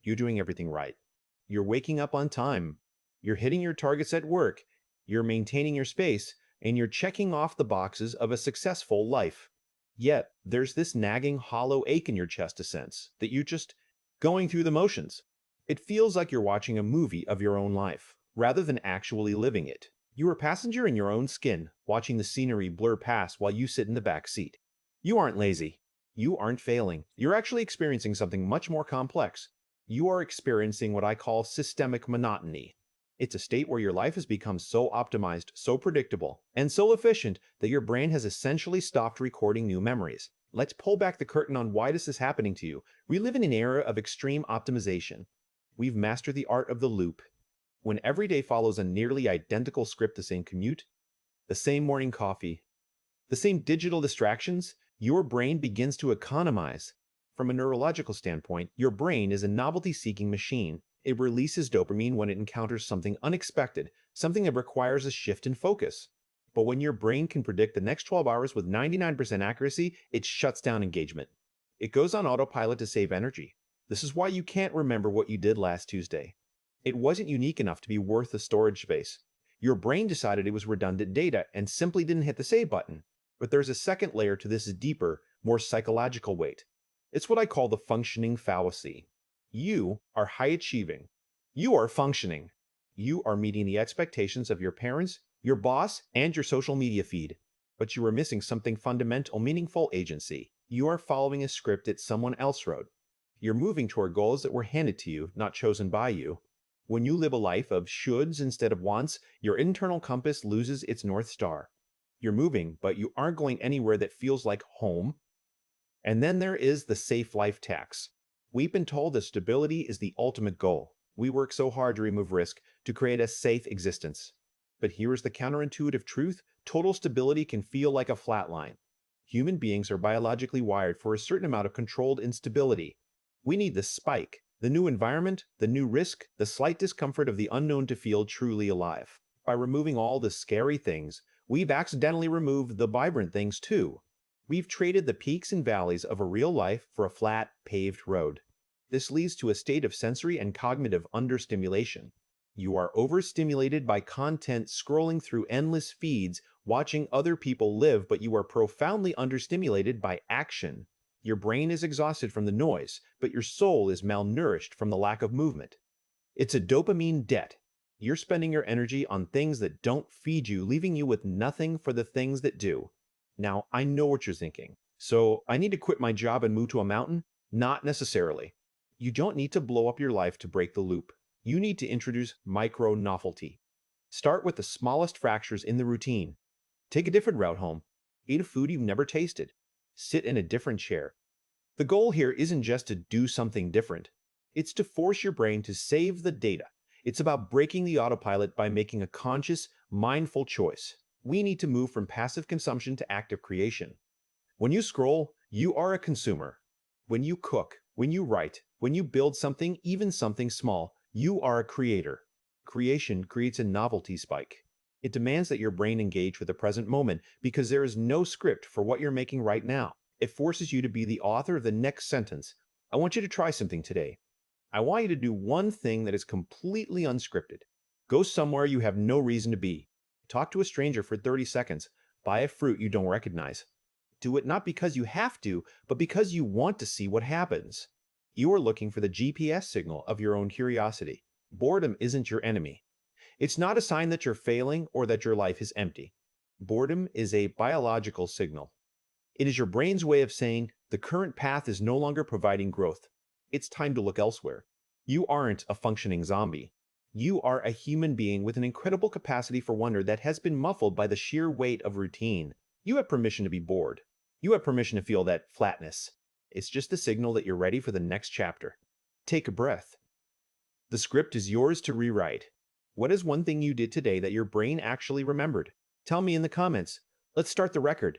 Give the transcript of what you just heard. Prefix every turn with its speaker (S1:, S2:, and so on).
S1: you're doing everything right. You're waking up on time. You're hitting your targets at work. You're maintaining your space, and you're checking off the boxes of a successful life. Yet, there's this nagging hollow ache in your chest, a sense that you're just going through the motions. It feels like you're watching a movie of your own life, rather than actually living it. You're a passenger in your own skin, watching the scenery blur past while you sit in the back seat. You aren't lazy. You aren't failing. You're actually experiencing something much more complex. You are experiencing what I call systemic monotony. It's a state where your life has become so optimized, so predictable, and so efficient that your brain has essentially stopped recording new memories. Let's pull back the curtain on why this is happening to you. We live in an era of extreme optimization. We've mastered the art of the loop. When every day follows a nearly identical script, the same commute, the same morning coffee, the same digital distractions, your brain begins to economize. From a neurological standpoint, your brain is a novelty-seeking machine. It releases dopamine when it encounters something unexpected, something that requires a shift in focus. But when your brain can predict the next 12 hours with 99% accuracy, it shuts down engagement. It goes on autopilot to save energy. This is why you can't remember what you did last Tuesday. It wasn't unique enough to be worth the storage space. Your brain decided it was redundant data and simply didn't hit the save button. But there's a second layer to this deeper, more psychological weight. It's what I call the functioning fallacy. You are high achieving. You are functioning. You are meeting the expectations of your parents, your boss, and your social media feed. But you are missing something fundamental, meaningful agency. You are following a script that someone else wrote. You're moving toward goals that were handed to you, not chosen by you. When you live a life of shoulds instead of wants, your internal compass loses its North Star. You're moving, but you aren't going anywhere that feels like home. And then there is the safe life tax. We've been told that stability is the ultimate goal. We work so hard to remove risk, to create a safe existence. But here is the counterintuitive truth: total stability can feel like a flat line. Human beings are biologically wired for a certain amount of controlled instability. We need the spike, the new environment, the new risk, the slight discomfort of the unknown to feel truly alive. By removing all the scary things, we've accidentally removed the vibrant things too. We've traded the peaks and valleys of a real life for a flat, paved road. This leads to a state of sensory and cognitive understimulation. You are overstimulated by content scrolling through endless feeds, watching other people live, but you are profoundly understimulated by action. Your brain is exhausted from the noise, but your soul is malnourished from the lack of movement. It's a dopamine debt. You're spending your energy on things that don't feed you, leaving you with nothing for the things that do. Now, I know what you're thinking. So, I need to quit my job and move to a mountain? Not necessarily. You don't need to blow up your life to break the loop. You need to introduce micro-novelty. Start with the smallest fractures in the routine. Take a different route home. Eat a food you've never tasted. Sit in a different chair. The goal here isn't just to do something different. It's to force your brain to save the data. It's about breaking the autopilot by making a conscious, mindful choice. We need to move from passive consumption to active creation. When you scroll, you are a consumer. When you cook, when you write, when you build something, even something small, you are a creator. Creation creates a novelty spike. It demands that your brain engage with the present moment because there is no script for what you're making right now. It forces you to be the author of the next sentence. I want you to try something today. I want you to do one thing that is completely unscripted. Go somewhere you have no reason to be. Talk to a stranger for 30 seconds. Buy a fruit you don't recognize. Do it not because you have to, but because you want to see what happens. You are looking for the GPS signal of your own curiosity. Boredom isn't your enemy. It's not a sign that you're failing or that your life is empty. Boredom is a biological signal. It is your brain's way of saying the current path is no longer providing growth. It's time to look elsewhere. You aren't a functioning zombie. You are a human being with an incredible capacity for wonder that has been muffled by the sheer weight of routine. You have permission to be bored. You have permission to feel that flatness. It's just a signal that you're ready for the next chapter. Take a breath. The script is yours to rewrite. What is one thing you did today that your brain actually remembered? Tell me in the comments. Let's start the record.